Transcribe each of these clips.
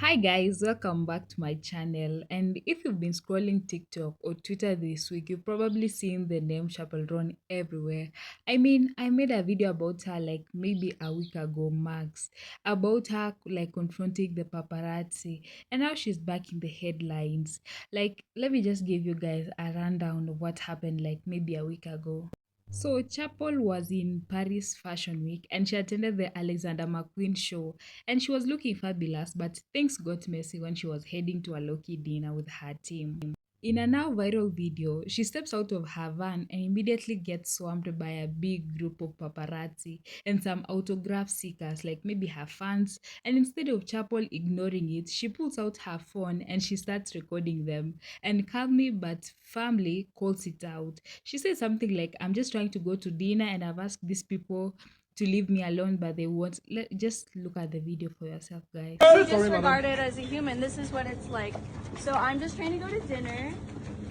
Hi guys, welcome back to my channel. And if you've been scrolling TikTok or Twitter this week, you've probably seen the name Chappell Roan everywhere. I made a video about her like maybe a week ago max, about her like confronting the paparazzi, and now she's back in the headlines. Like, let me just give you guys a rundown of what happened like maybe a week ago. So Chappell was in Paris Fashion Week and she attended the Alexander McQueen show and she was looking fabulous, but things got messy when she was heading to a low-key dinner with her team. In a now viral video, she steps out of her van and immediately gets swarmed by a big group of paparazzi and some autograph seekers, like maybe her fans. And instead of Chapel ignoring it, she pulls out her phone and she starts recording them. And calmly but firmly calls it out. She says something like, I'm just trying to go to dinner and I've asked these people to leave me alone, but they won't. Just look at the video for yourself, guys. Be disregarded as a human. This is what it's like. So I'm just trying to go to dinner,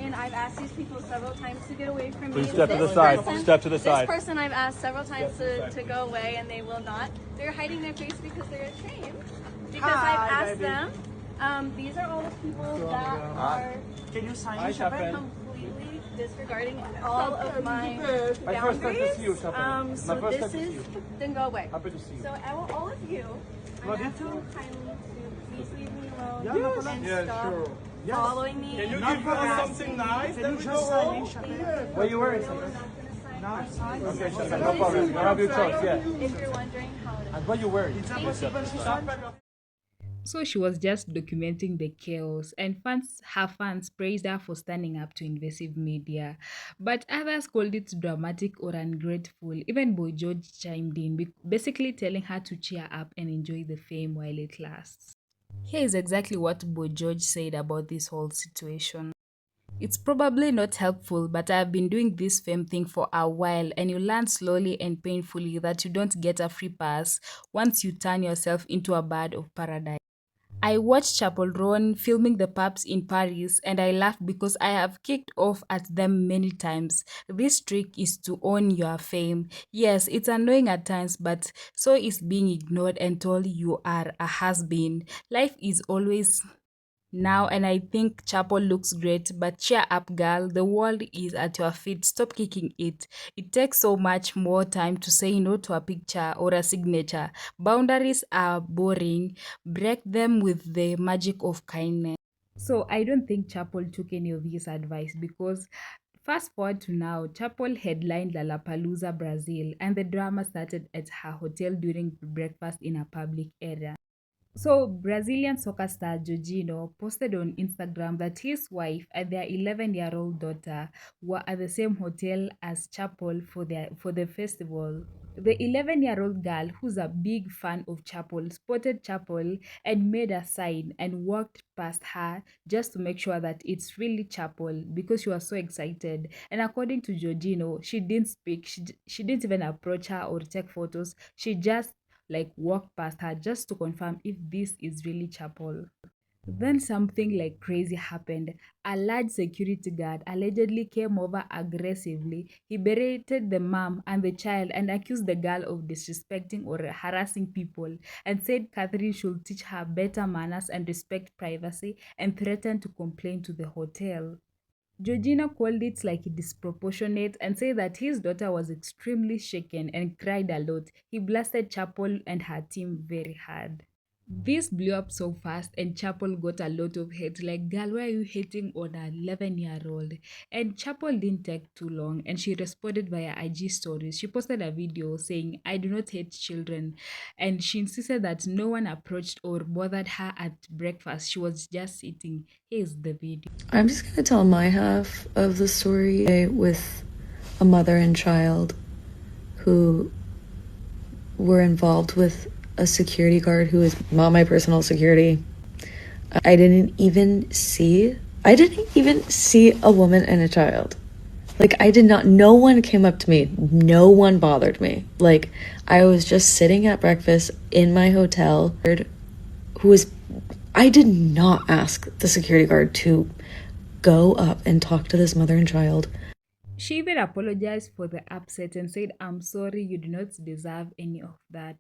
and I've asked these people several times to get away from me. Please step to the side. Step to the side. This person I've asked several times to go away, and they will not. They're hiding their face because they're ashamed. Because I've asked them. These are all the people that are Can you sign completely disregarding all of my My first time to see you, boundaries. Chappell. So My first this time to is see you. then go away. Happy to see you. So I want all of you. I'm Love you asking too. kindly to please leave me alone Yes. and Yeah, stop sure. Yes. following me. Can you and give us harassing something me. nice? Can Then you we just go sign home. in, Chappell? What are you wearing? No, we're not gonna sign. Now sign. Okay, Chappell, So no this problem. is You what have your it's choice, like yeah. If you're wondering how it is. And what you wearing? It's impossible to sign. So she was just documenting the chaos, and her fans praised her for standing up to invasive media. But others called it dramatic or ungrateful. Even Boy George chimed in, basically telling her to cheer up and enjoy the fame while it lasts. Here is exactly what Boy George said about this whole situation. It's probably not helpful, but I've been doing this fame thing for a while, and you learn slowly and painfully that you don't get a free pass once you turn yourself into a bird of paradise. I watched Chappell Roan filming the pups in Paris and I laughed because I have kicked off at them many times. This trick is to own your fame. Yes, it's annoying at times, but so is being ignored and told you are a has-been. Life is always now, and I think Chapel looks great, but cheer up, girl. The world is at your feet. Stop kicking it. It takes so much more time to say no to a picture or a signature. Boundaries are boring. Break them with the magic of kindness. So I don't think Chapel took any of his advice because fast forward to now, Chapel headlined Lollapalooza, Brazil, and the drama started at her hotel during breakfast in a public area. So, Brazilian soccer star Jorginho posted on Instagram that his wife and their 11-year-old daughter were at the same hotel as Chapel for the festival. The 11-year-old girl, who's a big fan of Chapel, spotted Chapel and made a sign and walked past her just to make sure that it's really Chapel because she was so excited. And according to Jorginho, she didn't speak, she didn't even approach her or take photos. She just like walked past her just to confirm if this is really Chapel. Then something like crazy happened. A large security guard allegedly came over aggressively. He berated the mom and the child and accused the girl of disrespecting or harassing people and said Catherine should teach her better manners and respect privacy and threatened to complain to the hotel. Georgina called it like disproportionate and said that his daughter was extremely shaken and cried a lot. He blasted Chapel and her team very hard. This blew up so fast and Chapel got a lot of hate like, girl, why are you hating on an 11-year-old? And Chapel didn't take too long and she responded via IG stories. She posted a video saying, I do not hate children, and she insisted that no one approached or bothered her at breakfast. She was just eating. Here's the video. I'm just going to tell my half of the story with a mother and child who were involved with a security guard who is not my personal security. I didn't even see a woman and a child. Like, I did not, no one came up to me. No one bothered me. Like, I was just sitting at breakfast in my hotel, I did not ask the security guard to go up and talk to this mother and child. She even apologized for the upset and said, I'm sorry, you do not deserve any of that.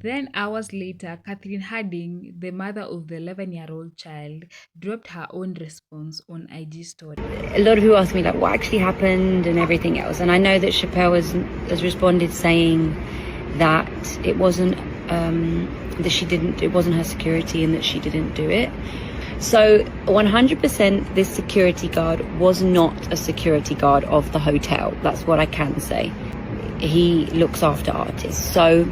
Then, hours later, Catherine Harding, the mother of the 11-year-old child, dropped her own response on IG story. A lot of people ask me like what actually happened and everything else, and I know that Chappell has responded saying that it wasn't it wasn't her security and that she didn't do it. So 100% this security guard was not a security guard of the hotel. That's what I can say. He looks after artists, so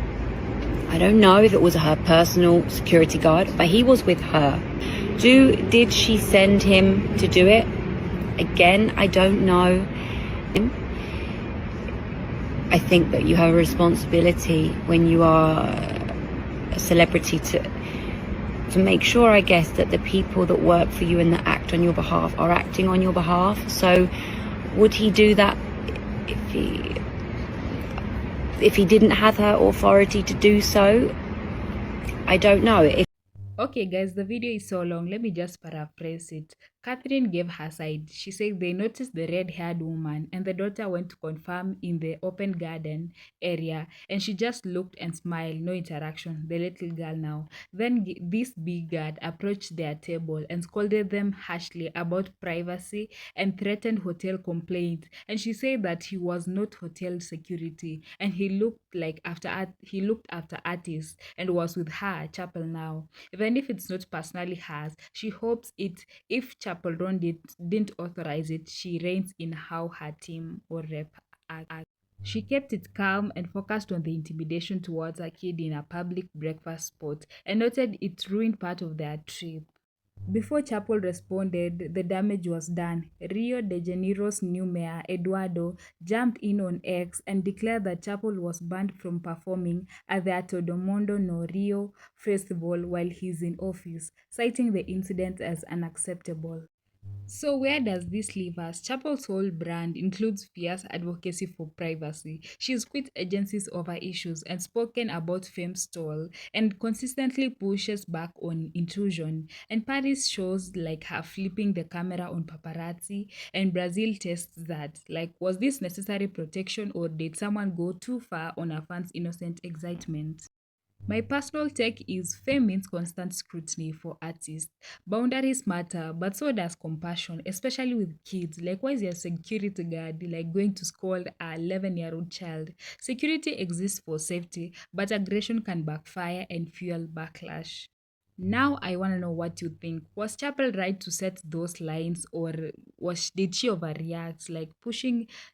I don't know if it was her personal security guard, but he was with her. Did she send him to do it? Again, I don't know. I think that you have a responsibility when you are a celebrity to make sure, I guess, that the people that work for you and that act on your behalf are acting on your behalf. So would he do that if he didn't have her authority to do so? I don't know. Okay, guys, the video is so long. Let me just paraphrase it. Catherine gave her side. She said they noticed the red-haired woman and the daughter went to confirm in the open garden area and she just looked and smiled, no interaction, the little girl now. Then this big guard approached their table and scolded them harshly about privacy and threatened hotel complaints. And she said that he was not hotel security and he looked after artists and was with her, Chappell now. Even if it's not personally hers, she hopes if Chappell Roan didn't authorize it, she reigns in how her team or rep act. She kept it calm and focused on the intimidation towards her kid in a public breakfast spot and noted it ruined part of their trip. Before Chappell responded, the damage was done. Rio de Janeiro's new mayor, Eduardo, jumped in on X and declared that Chappell was banned from performing at the Atodomondo no Rio festival while he's in office, citing the incident as unacceptable. So where does this leave us? Chappell's whole brand includes fierce advocacy for privacy. She's quit agencies over issues and spoken about fame stall and consistently pushes back on intrusion. And Paris shows like her flipping the camera on paparazzi and Brazil tests that. Like, was this necessary protection or did someone go too far on a fan's innocent excitement? My personal take is fame means constant scrutiny for artists. Boundaries matter, but so does compassion, especially with kids. Like, why is your security guard like going to scold a 11-year-old child? Security exists for safety, but aggression can backfire and fuel backlash. Now I want to know what you think. Was Chappell right to set those lines, or did she overreact, like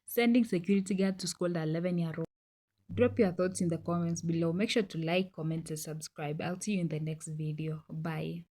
sending security guard to scold a 11-year-old? Drop your thoughts in the comments below. Make sure to like, comment, and subscribe. I'll see you in the next video. Bye.